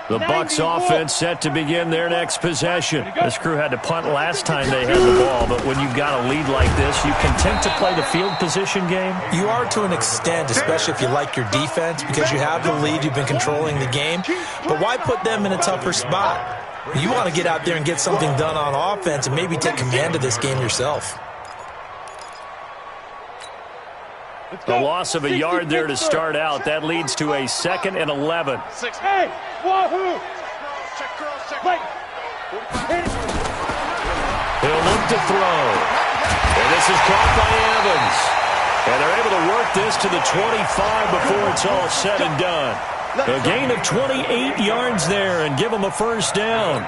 The Bucs offense set to begin their next possession. This crew had to punt last time they had the ball, but when you've got a lead like this, you content to play the field position game? You are to an extent, especially if you like your defense, because you have the lead, you've been controlling the game. But why put them in a tougher spot? You want to get out there and get something done on offense and maybe take command of this game yourself. The loss of a yard there to start out. That leads to a 2nd and 11. Hey, wahoo! He'll look to throw. And this is caught by Evans. And they're able to work this to the 25 before it's all said and done. A gain of 28 yards there and give them a 1st down.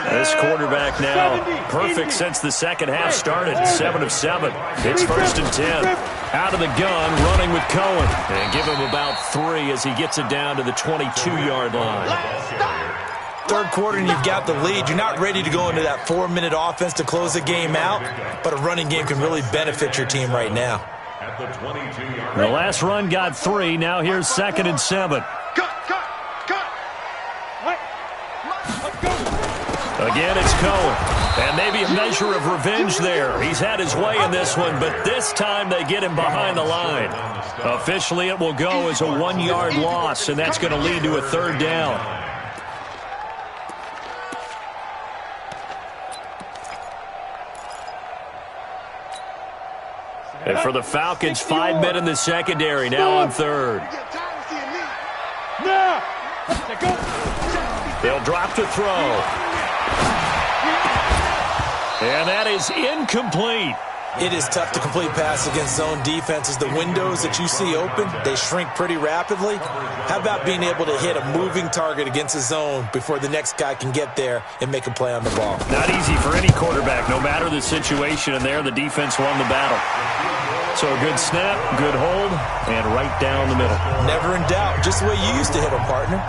This quarterback now perfect since the second half started. 7 of 7. It's 1st and 10. Out of the gun, running with Cohen. And give him about 3 as he gets it down to the 22-yard line. 3rd quarter and you've got the lead. You're not ready to go into that 4-minute offense to close the game out, but a running game can really benefit your team right now. The last run got 3. Now here's 2nd and 7. Again, it's Cohen. And maybe a measure of revenge there. He's had his way in this one, but this time they get him behind the line. Officially, it will go as a 1-yard loss, and that's going to lead to a 3rd down. And for the Falcons, 5 men in the secondary, now on 3rd. They'll drop to throw. And that is incomplete. It is tough to complete pass against zone defenses. The windows that you see open, they shrink pretty rapidly. How about being able to hit a moving target against a zone before the next guy can get there and make a play on the ball? Not easy for any quarterback, no matter the situation, and there the defense won the battle. So a good snap, good hold, and right down the middle. Never in doubt. Just the way you used to hit them, partner.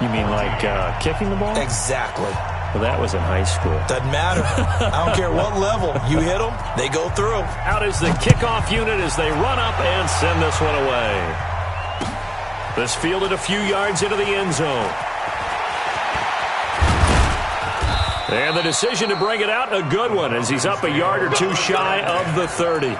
You mean like kicking the ball? Exactly. Well, that was in high school. Doesn't matter. I don't care what level. You hit them, they go through. Out is the kickoff unit as they run up and send this one away. This fielded a few yards into the end zone. And the decision to bring it out, a good one, as he's up a yard or two shy of the 30.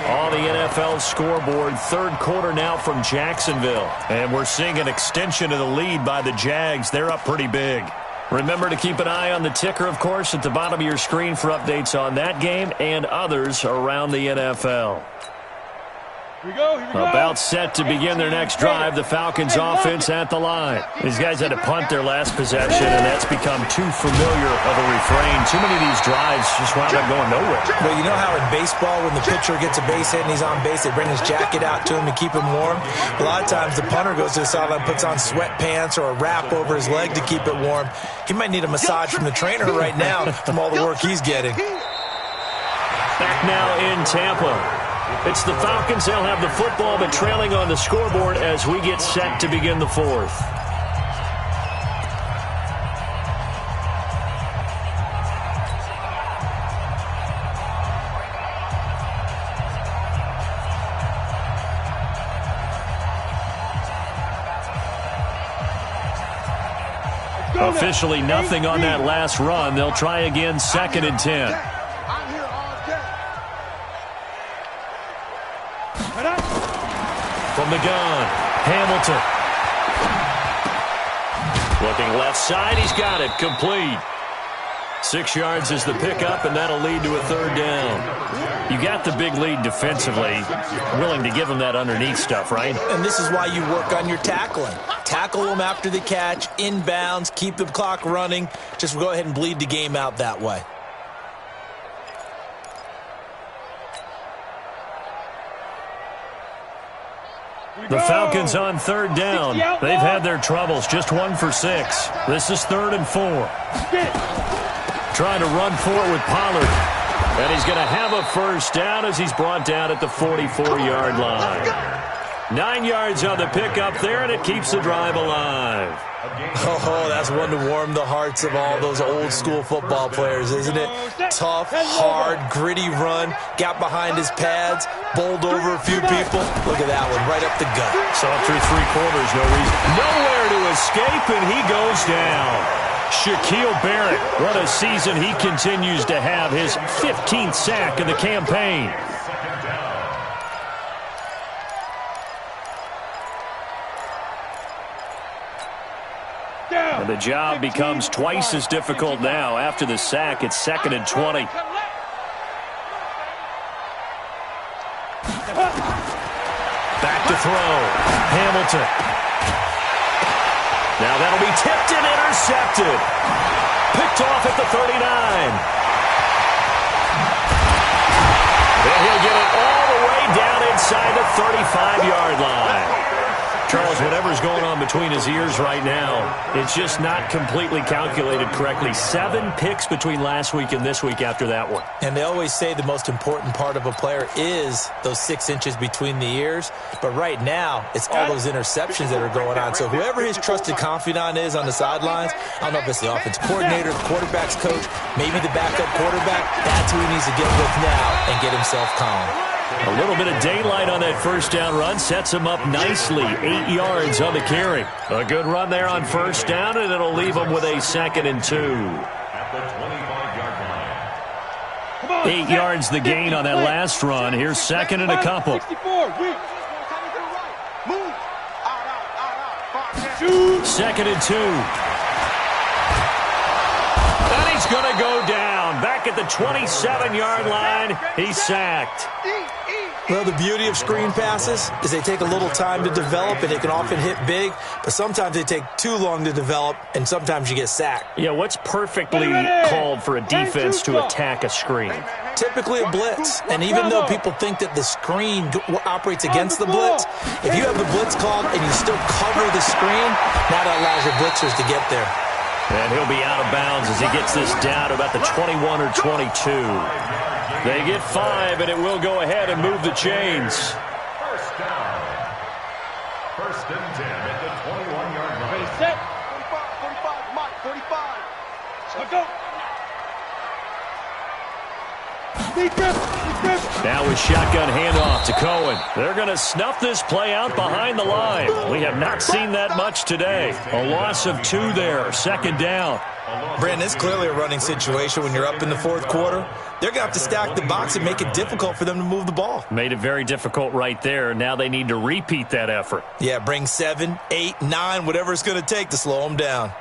On the NFL scoreboard, third quarter now from Jacksonville. And we're seeing an extension of the lead by the Jags. They're up pretty big. Remember to keep an eye on the ticker, of course, at the bottom of your screen for updates on that game and others around the NFL. Here we go. About set to begin their next drive, the Falcons offense at the line. These guys had to punt their last possession, and that's become too familiar of a refrain. Too many of these drives just wound up going nowhere. Well, you know how in baseball, when the pitcher gets a base hit and he's on base, they bring his jacket out to him to keep him warm? A lot of times the punter goes to the sideline, puts on sweatpants or a wrap over his leg to keep it warm. He might need a massage from the trainer right now from all the work he's getting. Back now in Tampa. It's the Falcons. They'll have the football, but trailing on the scoreboard as we get set to begin the fourth. Officially nothing on that last run. They'll try again, 2nd and 10. From the gun, Hamilton. Looking left side, he's got it, complete. 6 yards is the pickup, and that'll lead to a third down. You got the big lead defensively, willing to give them that underneath stuff, right? And this is why you work on your tackling. Tackle them after the catch, inbounds, keep the clock running. Just go ahead and bleed the game out that way. The Falcons on third down. They've had their troubles. Just 1 for 6. This is 3rd and 4. Trying to run for it with Pollard. And he's going to have a first down as he's brought down at the 44-yard line. 9 yards on the pickup there, and it keeps the drive alive. Oh, that's one to warm the hearts of all those old-school football players, isn't it? Tough, hard, gritty run, got behind his pads, bowled over a few people. Look at that one, right up the gut. Saw it through 3 quarters, no reason. Nowhere to escape, and he goes down. Shaquille Barrett, what a season he continues to have, his 15th sack of the campaign. And the job becomes twice as difficult now. After the sack, it's 2nd and 20. Back to throw. Hamilton. Now that'll be tipped and intercepted. Picked off at the 39. And he'll get it all the way down inside the 35-yard line. Charles, whatever's going on between his ears right now, it's just not completely calculated correctly. 7 picks between last week and this week after that one. And they always say the most important part of a player is those 6 inches between the ears. But right now, it's all those interceptions that are going on. So whoever his trusted confidant is on the sidelines, I don't know if it's the offensive coordinator, the quarterback's coach, maybe the backup quarterback, that's who he needs to get with now and get himself calm. A little bit of daylight on that first down run sets him up nicely. 8 yards on the carry. A good run there on first down, and it'll leave him with a 2nd and 2. At the 25-yard line. 8 yards the gain on that last run. Here's 2nd and a couple. 2nd and 2. And he's going to go down. Back at the 27-yard line, he's sacked. Well, the beauty of screen passes is they take a little time to develop, and they can often hit big, but sometimes they take too long to develop, and sometimes you get sacked. Yeah, what's perfectly called for a defense to attack a screen? Typically a blitz, and even though people think that the screen operates against the blitz, if you have the blitz called and you still cover the screen, now that allows your blitzers to get there. And he'll be out of bounds as he gets this down to about the 21 or 22. They get 5, and it will go ahead and move the chains. First down. First and 10 at the 21-yard line. Ready, set. 45, Mike, 45. Let's go. Now with shotgun handoff to Cohen. They're going to snuff this play out behind the line. We have not seen that much today. A loss of 2 there, second down. Brandon, it's clearly a running situation when you're up in the fourth quarter. They're going to have to stack the box and make it difficult for them to move the ball. Made it very difficult right there. Now they need to repeat that effort. Yeah, bring 7, 8, 9, whatever it's going to take to slow them down.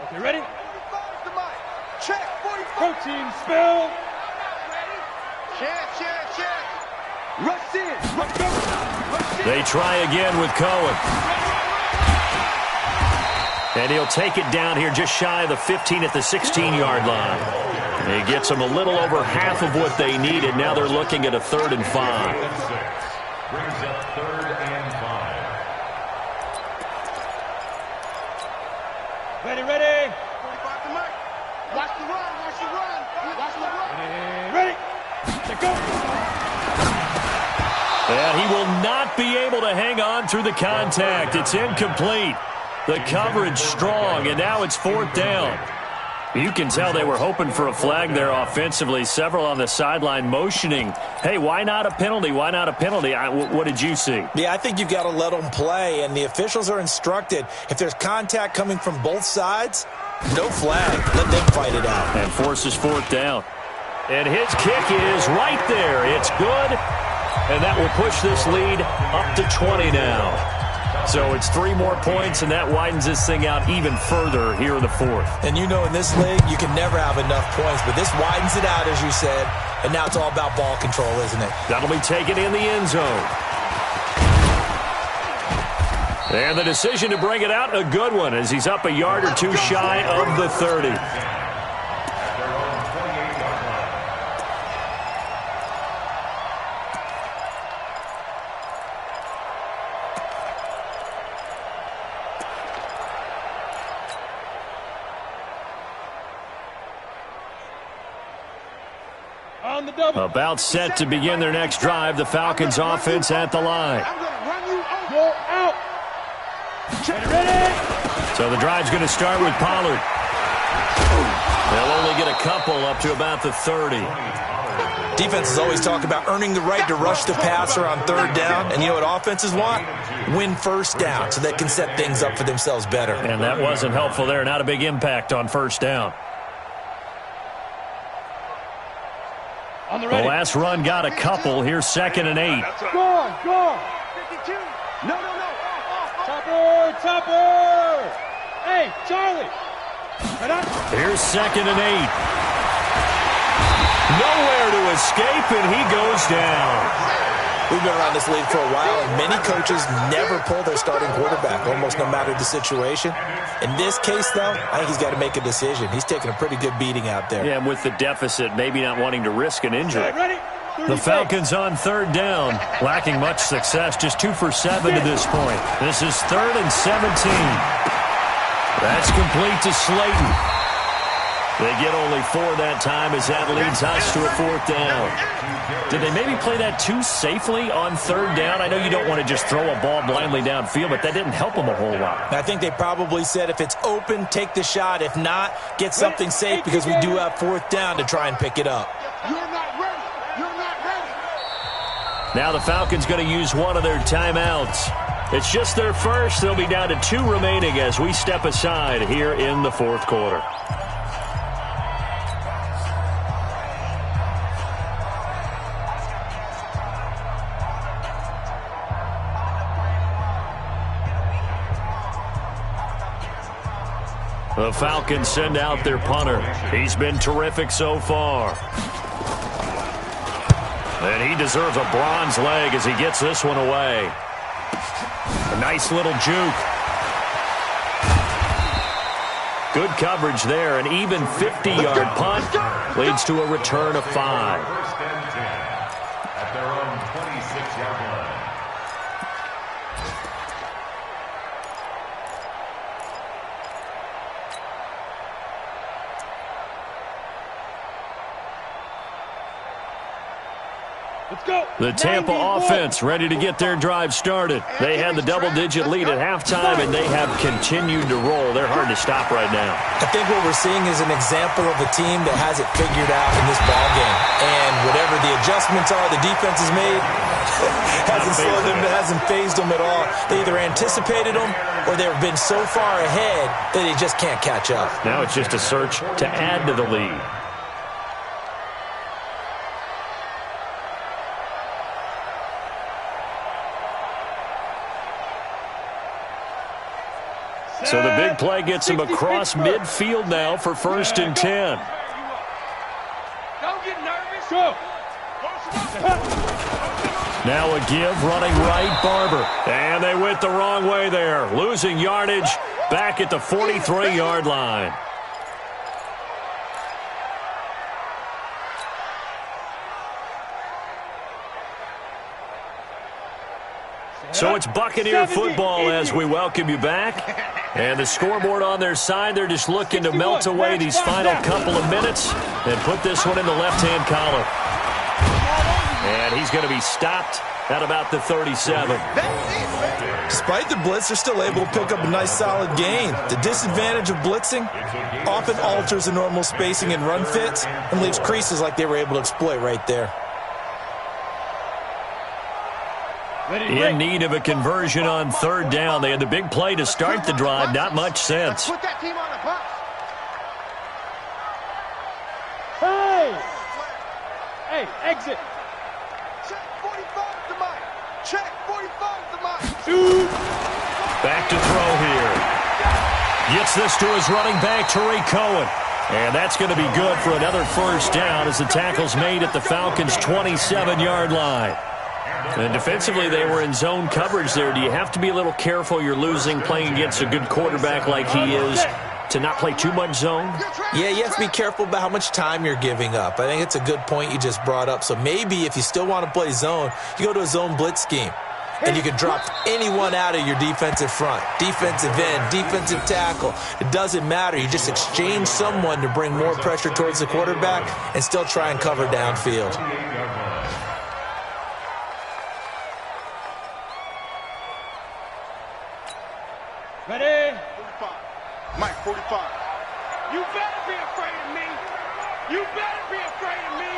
Okay, ready? 45 to Mike. Check, 45. Protein spill. Check. Rush in. Rush go. Rush in. They try again with Cohen. And he'll take it down here just shy of the 15 at the 16-yard line. He gets them a little over half of what they needed. Now they're looking at a 3rd and 5. Brings up 3rd and 5. Ready, ready. 45 to Mike. Watch the run. Ready. Let's go. And he will not be able to hang on through the contact. It's incomplete. The coverage strong, and now it's 4th down. You can tell they were hoping for a flag there offensively. Several on the sideline motioning, hey, why not a penalty? Why not a penalty? What did you see? Yeah, I think you've got to let them play, and the officials are instructed. If there's contact coming from both sides, no flag. Let them fight it out. And forces 4th down. And his kick is right there. It's good. And that will push this lead up to 20 now. So it's 3 more points, and that widens this thing out even further here in the 4th. And you know in this league, you can never have enough points, but this widens it out, as you said, and now it's all about ball control, isn't it? That'll be taken in the end zone. And the decision to bring it out, a good one, as he's up a yard or 2 shy of the 30. About set to begin their next drive. The Falcons offense at the line. I'm going to run you over. Go out. Ready. So the drive's going to start with Pollard. They'll only get a couple up to about the 30. Defenses always talk about earning the right to rush the passer on 3rd down. And you know what offenses want? Win 1st down so they can set things up for themselves better. And that wasn't helpful there. Not a big impact on 1st down. On the The ready. last run got a couple. Here's 2nd and 8. Go. 52. No. Topper. Hey, Charlie. Right up. Here's 2nd and 8. Nowhere to escape, and he goes down. We've been around this league for a while, and many coaches never pull their starting quarterback, almost no matter the situation. In this case, though, I think he's got to make a decision. He's taking a pretty good beating out there. Yeah, and with the deficit, maybe not wanting to risk an injury. Ready. The Falcons on 3rd down, lacking much success, just 2 for 7 to this point. This is 3rd and 17. That's complete to Slayton. They get only 4 that time as that leads us to a 4th down. Did they maybe play that too safely on 3rd down? I know you don't want to just throw a ball blindly downfield, but that didn't help them a whole lot. I think they probably said if it's open, take the shot. If not, get something safe because we do have 4th down to try and pick it up. You're not ready. Now the Falcons going to use one of their timeouts. It's just their first. They'll be down to 2 remaining as we step aside here in the 4th quarter. The Falcons send out their punter. He's been terrific so far. And he deserves a bronze leg as he gets this one away. A nice little juke. Good coverage there. An even 50-yard punt leads to a return of 5. First and 10 at their own 26-yard line. The Tampa offense ready to get their drive started. They had the double-digit lead at halftime, and they have continued to roll. They're hard to stop right now. I think what we're seeing is an example of a team that has it figured out in this ballgame. And whatever the adjustments are the defense has made, hasn't slowed them, hasn't phased them at all. They either anticipated them or they've been so far ahead that they just can't catch up. Now it's just a search to add to the lead. So the big play gets him across midfield now for 1st and 10. Don't get nervous. Go. Now a give, running right, Barber. And they went the wrong way there. Losing yardage back at the 43-yard line. So it's Buccaneer football as we welcome you back. And the scoreboard on their side, they're just looking to melt away these final couple of minutes and put this one in the left-hand column. And he's going to be stopped at about the 37. Despite the blitz, they're still able to pick up a nice solid gain. The disadvantage of blitzing often alters the normal spacing and run fits and leaves creases like they were able to exploit right there. In need of a conversion on 3rd down. They had the big play to start the drive. Not much sense. Put that team on the bus. Hey, exit. Check 45 to Mike. Check 45 to Mike. Back to throw here. Gets this to his running back, Tariq Cohen. And that's going to be good for another 1st down as the tackle's made at the Falcons' 27-yard line. And defensively, they were in zone coverage there. Do you have to be a little careful you're losing playing against a good quarterback like he is to not play too much zone? Yeah, you have to be careful about how much time you're giving up. I think it's a good point you just brought up. So maybe if you still want to play zone, you go to a zone blitz scheme. And you can drop anyone out of your defensive front, defensive end, defensive tackle. It doesn't matter. You just exchange someone to bring more pressure towards the quarterback and still try and cover downfield. Ready? 45. Mike, 45. You better be afraid of me. You better be afraid of me.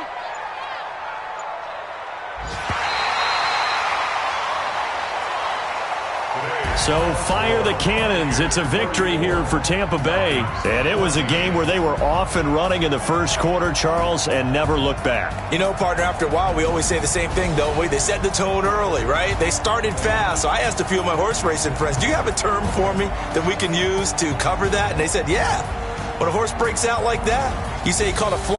So fire the cannons. It's a victory here for Tampa Bay. And it was a game where they were off and running in the first quarter, Charles, and never looked back. You know, partner, after a while, we always say the same thing, don't we? They set the tone early, right? They started fast. So I asked a few of my horse racing friends, do you have a term for me that we can use to cover that? And they said, yeah. When a horse breaks out like that, you say he caught a